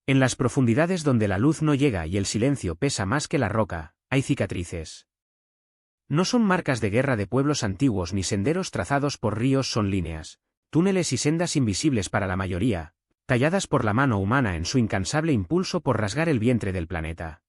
En las profundidades donde la luz no llega y el silencio pesa más que la roca, hay cicatrices. No son marcas de guerra de pueblos antiguos ni senderos trazados por ríos, son líneas, túneles y sendas invisibles para la mayoría, talladas por la mano humana en su incansable impulso por rasgar el vientre del planeta.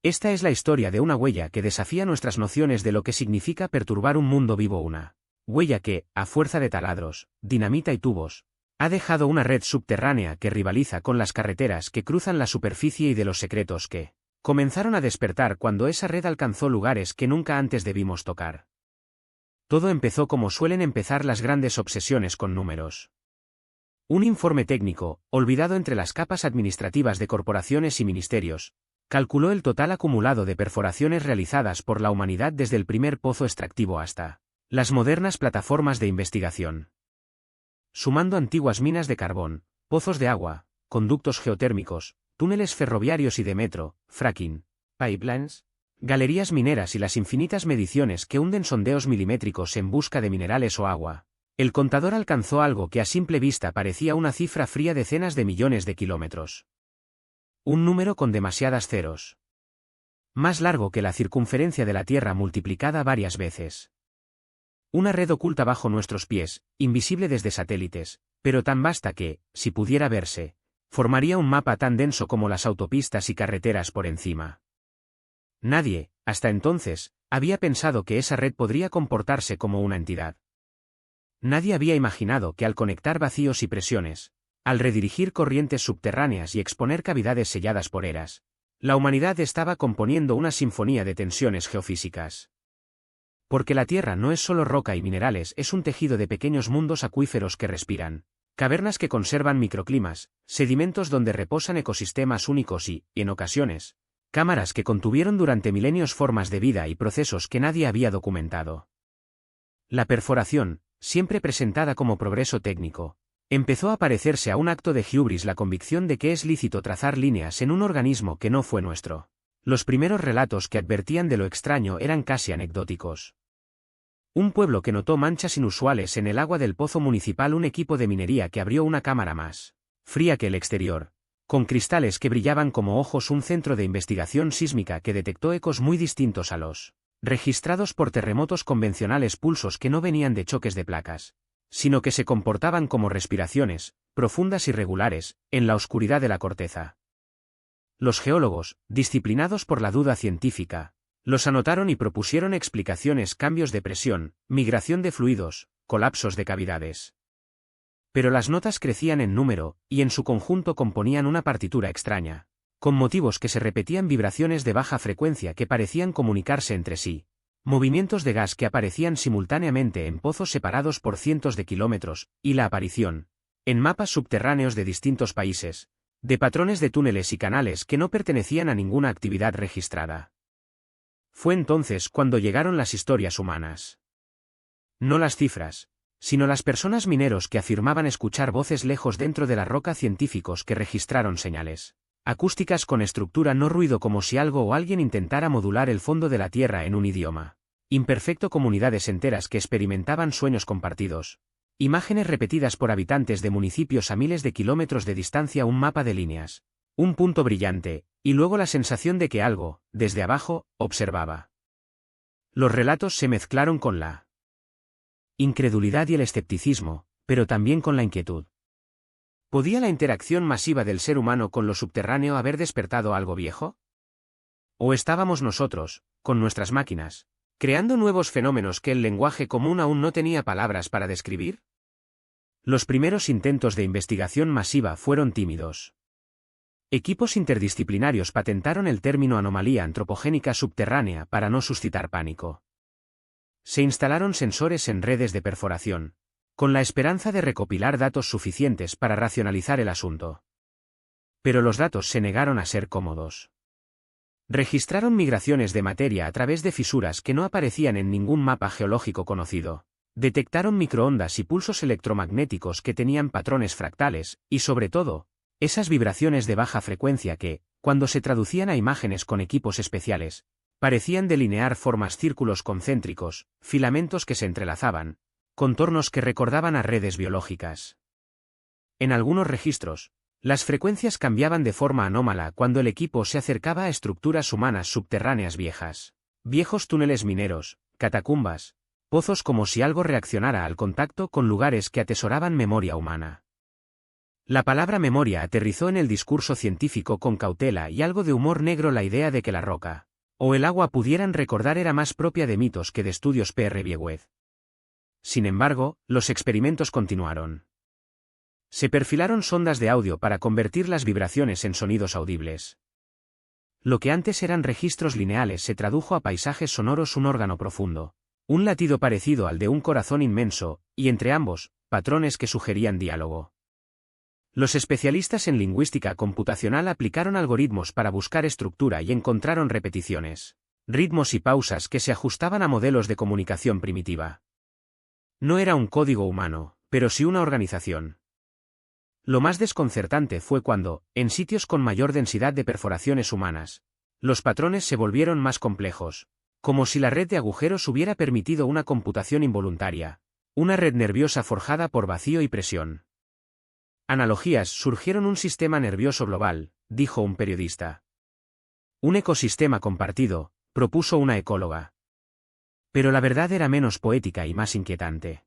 Esta es la historia de una huella que desafía nuestras nociones de lo que significa perturbar un mundo vivo, una huella que, a fuerza de taladros, dinamita y tubos, ha dejado una red subterránea que rivaliza con las carreteras que cruzan la superficie y de los secretos que comenzaron a despertar cuando esa red alcanzó lugares que nunca antes debimos tocar. Todo empezó como suelen empezar las grandes obsesiones con números. Un informe técnico, olvidado entre las capas administrativas de corporaciones y ministerios, calculó el total acumulado de perforaciones realizadas por la humanidad desde el primer pozo extractivo hasta las modernas plataformas de investigación. Sumando antiguas minas de carbón, pozos de agua, conductos geotérmicos, túneles ferroviarios y de metro, fracking, pipelines, galerías mineras y las infinitas mediciones que hunden sondeos milimétricos en busca de minerales o agua, el contador alcanzó algo que a simple vista parecía una cifra fría: decenas de millones de kilómetros. Un número con demasiadas ceros. Más largo que la circunferencia de la Tierra multiplicada varias veces. Una red oculta bajo nuestros pies, invisible desde satélites, pero tan vasta que, si pudiera verse, formaría un mapa tan denso como las autopistas y carreteras por encima. Nadie, hasta entonces, había pensado que esa red podría comportarse como una entidad. Nadie había imaginado que al conectar vacíos y presiones, al redirigir corrientes subterráneas y exponer cavidades selladas por eras, la humanidad estaba componiendo una sinfonía de tensiones geofísicas. Porque la Tierra no es solo roca y minerales, es un tejido de pequeños mundos acuíferos que respiran, cavernas que conservan microclimas, sedimentos donde reposan ecosistemas únicos y, en ocasiones, cámaras que contuvieron durante milenios formas de vida y procesos que nadie había documentado. La perforación, siempre presentada como progreso técnico, empezó a parecerse a un acto de hubris, la convicción de que es lícito trazar líneas en un organismo que no fue nuestro. Los primeros relatos que advertían de lo extraño eran casi anecdóticos. Un pueblo que notó manchas inusuales en el agua del pozo municipal, un equipo de minería que abrió una cámara más fría que el exterior, con cristales que brillaban como ojos, un centro de investigación sísmica que detectó ecos muy distintos a los registrados por terremotos convencionales, pulsos que no venían de choques de placas, sino que se comportaban como respiraciones, profundas y regulares, en la oscuridad de la corteza. Los geólogos, disciplinados por la duda científica, los anotaron y propusieron explicaciones: cambios de presión, migración de fluidos, colapsos de cavidades. Pero las notas crecían en número, y en su conjunto componían una partitura extraña, con motivos que se repetían, vibraciones de baja frecuencia que parecían comunicarse entre sí, movimientos de gas que aparecían simultáneamente en pozos separados por cientos de kilómetros, y la aparición, en mapas subterráneos de distintos países, de patrones de túneles y canales que no pertenecían a ninguna actividad registrada. Fue entonces cuando llegaron las historias humanas. No las cifras, sino las personas, mineros que afirmaban escuchar voces lejos dentro de la roca, científicos que registraron señales acústicas con estructura, no ruido, como si algo o alguien intentara modular el fondo de la Tierra en un idioma imperfecto, comunidades enteras que experimentaban sueños compartidos, imágenes repetidas por habitantes de municipios a miles de kilómetros de distancia, un mapa de líneas, un punto brillante, y luego la sensación de que algo, desde abajo, observaba. Los relatos se mezclaron con la incredulidad y el escepticismo, pero también con la inquietud. ¿Podía la interacción masiva del ser humano con lo subterráneo haber despertado algo viejo? ¿O estábamos nosotros, con nuestras máquinas, creando nuevos fenómenos que el lenguaje común aún no tenía palabras para describir? Los primeros intentos de investigación masiva fueron tímidos. Equipos interdisciplinarios patentaron el término anomalía antropogénica subterránea para no suscitar pánico. Se instalaron sensores en redes de perforación, con la esperanza de recopilar datos suficientes para racionalizar el asunto. Pero los datos se negaron a ser cómodos. Registraron migraciones de materia a través de fisuras que no aparecían en ningún mapa geológico conocido. Detectaron microondas y pulsos electromagnéticos que tenían patrones fractales, y sobre todo, esas vibraciones de baja frecuencia que, cuando se traducían a imágenes con equipos especiales, parecían delinear formas, círculos concéntricos, filamentos que se entrelazaban, contornos que recordaban a redes biológicas. En algunos registros, Las frecuencias cambiaban de forma anómala cuando el equipo se acercaba a estructuras humanas subterráneas viejas. Viejos túneles mineros, catacumbas, pozos, como si algo reaccionara al contacto con lugares que atesoraban memoria humana. La palabra memoria aterrizó en el discurso científico con cautela y algo de humor negro. La idea de que la roca o el agua pudieran recordar era más propia de mitos que de estudios PRBWED. Sin embargo, los experimentos continuaron. Se perfilaron sondas de audio para convertir las vibraciones en sonidos audibles. Lo que antes eran registros lineales se tradujo a paisajes sonoros, un órgano profundo, un latido parecido al de un corazón inmenso, y entre ambos, patrones que sugerían diálogo. Los especialistas en lingüística computacional aplicaron algoritmos para buscar estructura y encontraron repeticiones, ritmos y pausas que se ajustaban a modelos de comunicación primitiva. No era un código humano, pero sí una organización. Lo más desconcertante fue cuando, en sitios con mayor densidad de perforaciones humanas, los patrones se volvieron más complejos, como si la red de agujeros hubiera permitido una computación involuntaria, una red nerviosa forjada por vacío y presión. Analogías: surgieron un sistema nervioso global, dijo un periodista. Un ecosistema compartido, propuso una ecóloga. Pero la verdad era menos poética y más inquietante.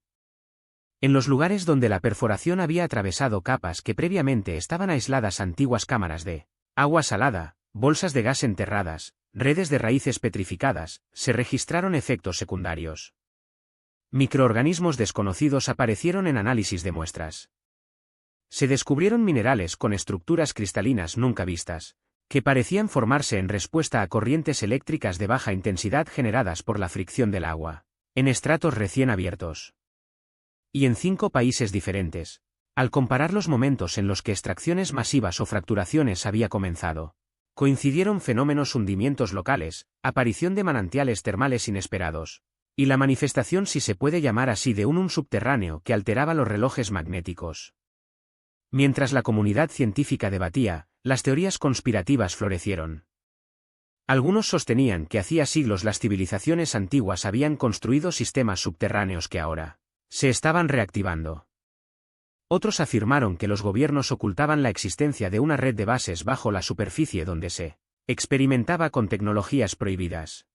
En los lugares donde la perforación había atravesado capas que previamente estaban aisladas, antiguas cámaras de agua salada, bolsas de gas enterradas, redes de raíces petrificadas, se registraron efectos secundarios. Microorganismos desconocidos aparecieron en análisis de muestras. Se descubrieron minerales con estructuras cristalinas nunca vistas, que parecían formarse en respuesta a corrientes eléctricas de baja intensidad generadas por la fricción del agua, en estratos recién abiertos. Y en 5 países diferentes, al comparar los momentos en los que extracciones masivas o fracturaciones había comenzado, coincidieron fenómenos: hundimientos locales, aparición de manantiales termales inesperados, y la manifestación, si se puede llamar así, de un subterráneo que alteraba los relojes magnéticos. Mientras la comunidad científica debatía, las teorías conspirativas florecieron. Algunos sostenían que hacía siglos las civilizaciones antiguas habían construido sistemas subterráneos que ahora se estaban reactivando. Otros afirmaron que los gobiernos ocultaban la existencia de una red de bases bajo la superficie donde se experimentaba con tecnologías prohibidas.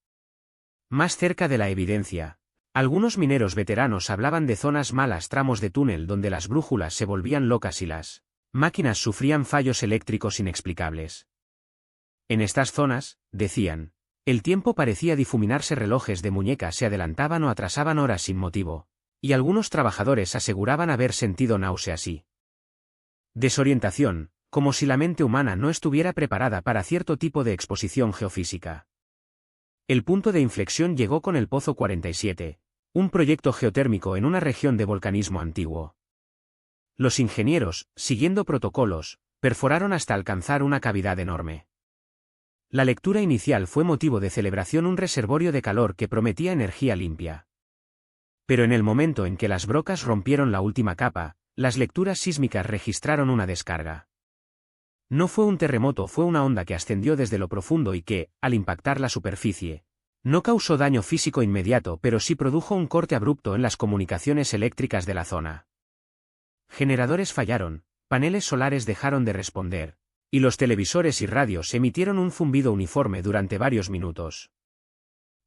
Más cerca de la evidencia, algunos mineros veteranos hablaban de zonas malas, tramos de túnel donde las brújulas se volvían locas y las máquinas sufrían fallos eléctricos inexplicables. En estas zonas, decían, el tiempo parecía difuminarse, relojes de muñeca se adelantaban o atrasaban horas sin motivo, y algunos trabajadores aseguraban haber sentido náuseas y desorientación, como si la mente humana no estuviera preparada para cierto tipo de exposición geofísica. El punto de inflexión llegó con el Pozo 47, un proyecto geotérmico en una región de volcanismo antiguo. Los ingenieros, siguiendo protocolos, perforaron hasta alcanzar una cavidad enorme. La lectura inicial fue motivo de celebración, un reservorio de calor que prometía energía limpia. Pero en el momento en que las brocas rompieron la última capa, las lecturas sísmicas registraron una descarga. No fue un terremoto, fue una onda que ascendió desde lo profundo y que, al impactar la superficie, no causó daño físico inmediato, pero sí produjo un corte abrupto en las comunicaciones eléctricas de la zona. Generadores fallaron, paneles solares dejaron de responder, y los televisores y radios emitieron un zumbido uniforme durante varios minutos.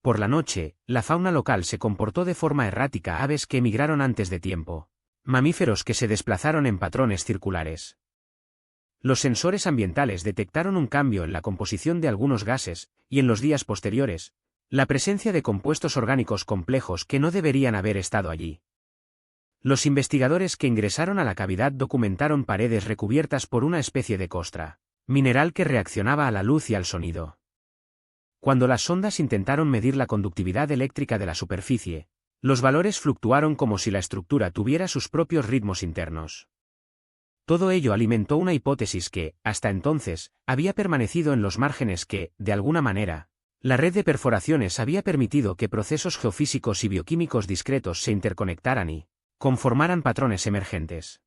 Por la noche, la fauna local se comportó de forma errática: aves que emigraron antes de tiempo, mamíferos que se desplazaron en patrones circulares. Los sensores ambientales detectaron un cambio en la composición de algunos gases, y en los días posteriores, la presencia de compuestos orgánicos complejos que no deberían haber estado allí. Los investigadores que ingresaron a la cavidad documentaron paredes recubiertas por una especie de costra, mineral que reaccionaba a la luz y al sonido. Cuando las sondas intentaron medir la conductividad eléctrica de la superficie, los valores fluctuaron como si la estructura tuviera sus propios ritmos internos. Todo ello alimentó una hipótesis que, hasta entonces, había permanecido en los márgenes: que, de alguna manera, la red de perforaciones había permitido que procesos geofísicos y bioquímicos discretos se interconectaran y conformaran patrones emergentes.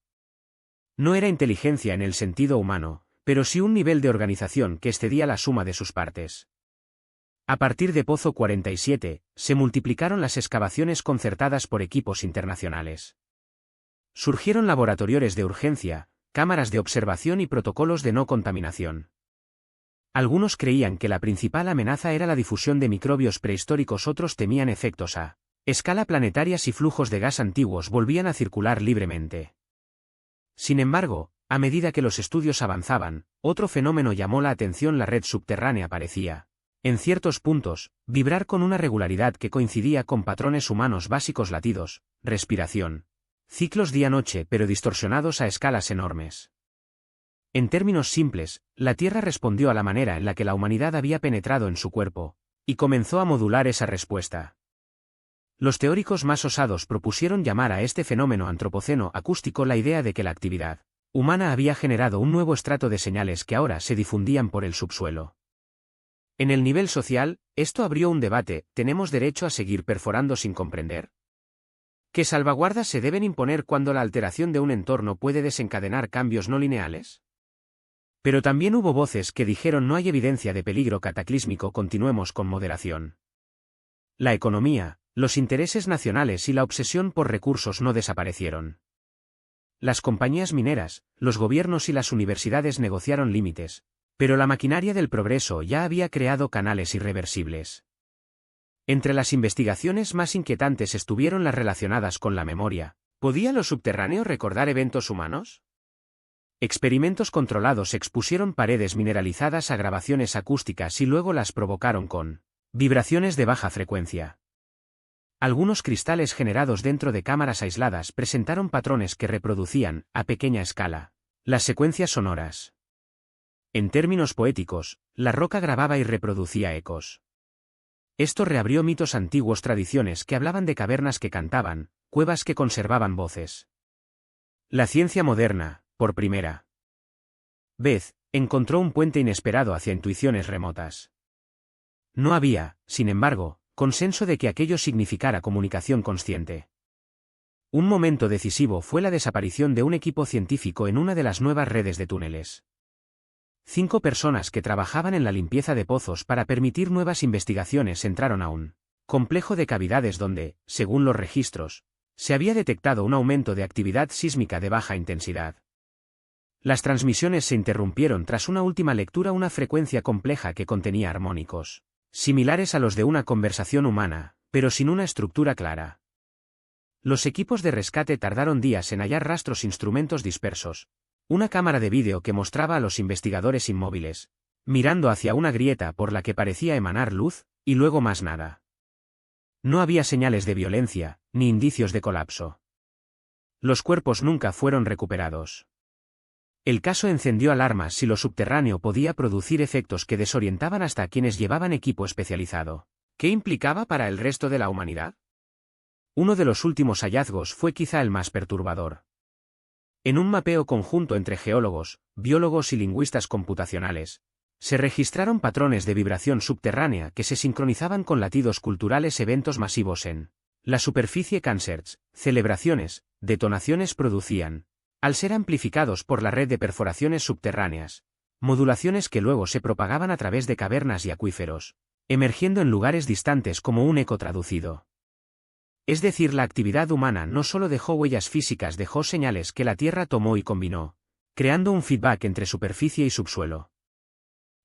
No era inteligencia en el sentido humano, pero sí un nivel de organización que excedía la suma de sus partes. A partir de Pozo 47, se multiplicaron las excavaciones concertadas por equipos internacionales. Surgieron laboratorios de urgencia, cámaras de observación y protocolos de no contaminación. Algunos creían que la principal amenaza era la difusión de microbios prehistóricos, otros temían efectos a escala planetaria si flujos de gas antiguos volvían a circular libremente. Sin embargo, a medida que los estudios avanzaban, otro fenómeno llamó la atención: la red subterránea parecía, en ciertos puntos, vibrar con una regularidad que coincidía con patrones humanos básicos: latidos, respiración, ciclos día-noche, pero distorsionados a escalas enormes. En términos simples, la Tierra respondió a la manera en la que la humanidad había penetrado en su cuerpo, y comenzó a modular esa respuesta. Los teóricos más osados propusieron llamar a este fenómeno antropoceno acústico, la idea de que la actividad humana había generado un nuevo estrato de señales que ahora se difundían por el subsuelo. En el nivel social, esto abrió un debate: ¿tenemos derecho a seguir perforando sin comprender? ¿Qué salvaguardas se deben imponer cuando la alteración de un entorno puede desencadenar cambios no lineales? Pero también hubo voces que dijeron: no hay evidencia de peligro cataclísmico, continuemos con moderación. La economía, los intereses nacionales y la obsesión por recursos no desaparecieron. Las compañías mineras, los gobiernos y las universidades negociaron límites, pero la maquinaria del progreso ya había creado canales irreversibles. Entre las investigaciones más inquietantes estuvieron las relacionadas con la memoria. ¿Podía lo subterráneo recordar eventos humanos? Experimentos controlados expusieron paredes mineralizadas a grabaciones acústicas y luego las provocaron con vibraciones de baja frecuencia. Algunos cristales generados dentro de cámaras aisladas presentaron patrones que reproducían, a pequeña escala, las secuencias sonoras. En términos poéticos, la roca grababa y reproducía ecos. Esto reabrió mitos antiguos, tradiciones que hablaban de cavernas que cantaban, cuevas que conservaban voces. La ciencia moderna, por primera vez, encontró un puente inesperado hacia intuiciones remotas. No había, sin embargo, consenso de que aquello significara comunicación consciente. Un momento decisivo fue la desaparición de un equipo científico en una de las nuevas redes de túneles. 5 personas que trabajaban en la limpieza de pozos para permitir nuevas investigaciones entraron a un complejo de cavidades donde, según los registros, se había detectado un aumento de actividad sísmica de baja intensidad. Las transmisiones se interrumpieron tras una última lectura, una frecuencia compleja que contenía armónicos similares a los de una conversación humana, pero sin una estructura clara. Los equipos de rescate tardaron días en hallar rastros, instrumentos dispersos, una cámara de vídeo que mostraba a los investigadores inmóviles, mirando hacia una grieta por la que parecía emanar luz, y luego más nada. No había señales de violencia, ni indicios de colapso. Los cuerpos nunca fueron recuperados. El caso encendió alarmas si lo subterráneo podía producir efectos que desorientaban hasta a quienes llevaban equipo especializado. ¿Qué implicaba para el resto de la humanidad? Uno de los últimos hallazgos fue quizá el más perturbador. En un mapeo conjunto entre geólogos, biólogos y lingüistas computacionales, se registraron patrones de vibración subterránea que se sincronizaban con latidos culturales, eventos masivos en la superficie, concerts, celebraciones, detonaciones producían, al ser amplificados por la red de perforaciones subterráneas, modulaciones que luego se propagaban a través de cavernas y acuíferos, emergiendo en lugares distantes como un eco traducido. Es decir, la actividad humana no solo dejó huellas físicas, dejó señales que la Tierra tomó y combinó, creando un feedback entre superficie y subsuelo.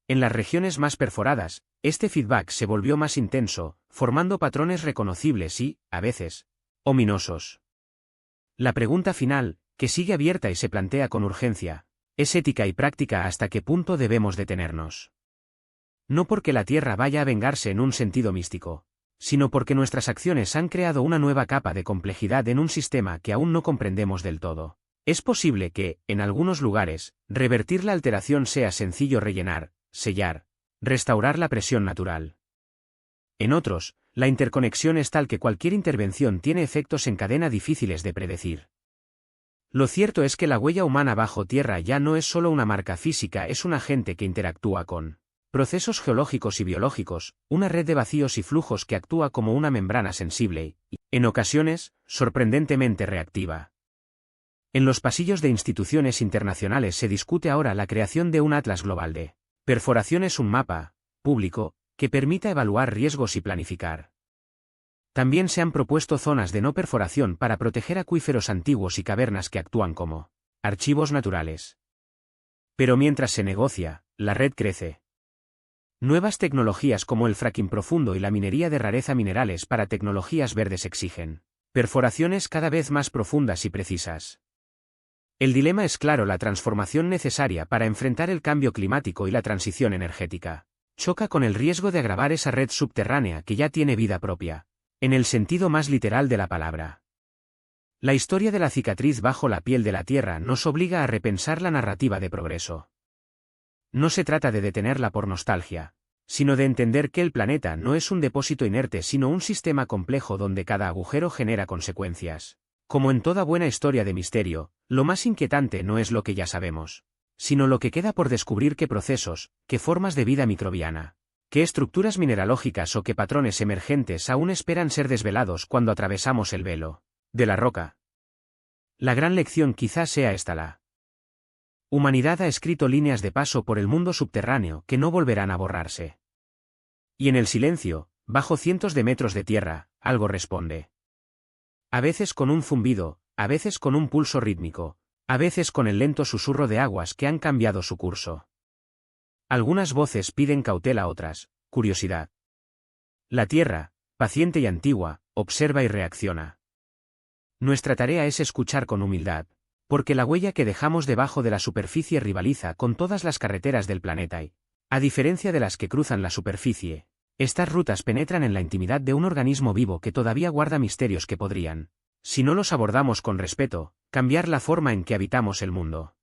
En las regiones más perforadas, este feedback se volvió más intenso, formando patrones reconocibles y, a veces, ominosos. La pregunta final, que sigue abierta y se plantea con urgencia, es ética y práctica: ¿hasta qué punto debemos detenernos? No porque la Tierra vaya a vengarse en un sentido místico, sino porque nuestras acciones han creado una nueva capa de complejidad en un sistema que aún no comprendemos del todo. Es posible que, en algunos lugares, revertir la alteración sea sencillo: rellenar, sellar, restaurar la presión natural. En otros, la interconexión es tal que cualquier intervención tiene efectos en cadena difíciles de predecir. Lo cierto es que la huella humana bajo tierra ya no es solo una marca física, es un agente que interactúa con procesos geológicos y biológicos, una red de vacíos y flujos que actúa como una membrana sensible y, en ocasiones, sorprendentemente reactiva. En los pasillos de instituciones internacionales se discute ahora la creación de un atlas global de perforaciones, un mapa público que permita evaluar riesgos y planificar. También se han propuesto zonas de no perforación para proteger acuíferos antiguos y cavernas que actúan como archivos naturales. Pero mientras se negocia, la red crece. Nuevas tecnologías como el fracking profundo y la minería de rareza minerales para tecnologías verdes exigen perforaciones cada vez más profundas y precisas. El dilema es claro: la transformación necesaria para enfrentar el cambio climático y la transición energética choca con el riesgo de agravar esa red subterránea que ya tiene vida propia, en el sentido más literal de la palabra. La historia de la cicatriz bajo la piel de la Tierra nos obliga a repensar la narrativa de progreso. No se trata de detenerla por nostalgia, sino de entender que el planeta no es un depósito inerte sino un sistema complejo donde cada agujero genera consecuencias. Como en toda buena historia de misterio, lo más inquietante no es lo que ya sabemos, sino lo que queda por descubrir: qué procesos, qué formas de vida microbiana, qué estructuras mineralógicas o qué patrones emergentes aún esperan ser desvelados cuando atravesamos el velo de la roca. La gran lección quizás sea esta: la humanidad ha escrito líneas de paso por el mundo subterráneo que no volverán a borrarse. Y en el silencio, bajo cientos de metros de tierra, algo responde. A veces con un zumbido, a veces con un pulso rítmico, a veces con el lento susurro de aguas que han cambiado su curso. Algunas voces piden cautela, otras, curiosidad. La Tierra, paciente y antigua, observa y reacciona. Nuestra tarea es escuchar con humildad, porque la huella que dejamos debajo de la superficie rivaliza con todas las carreteras del planeta y, a diferencia de las que cruzan la superficie, estas rutas penetran en la intimidad de un organismo vivo que todavía guarda misterios que podrían, si no los abordamos con respeto, cambiar la forma en que habitamos el mundo.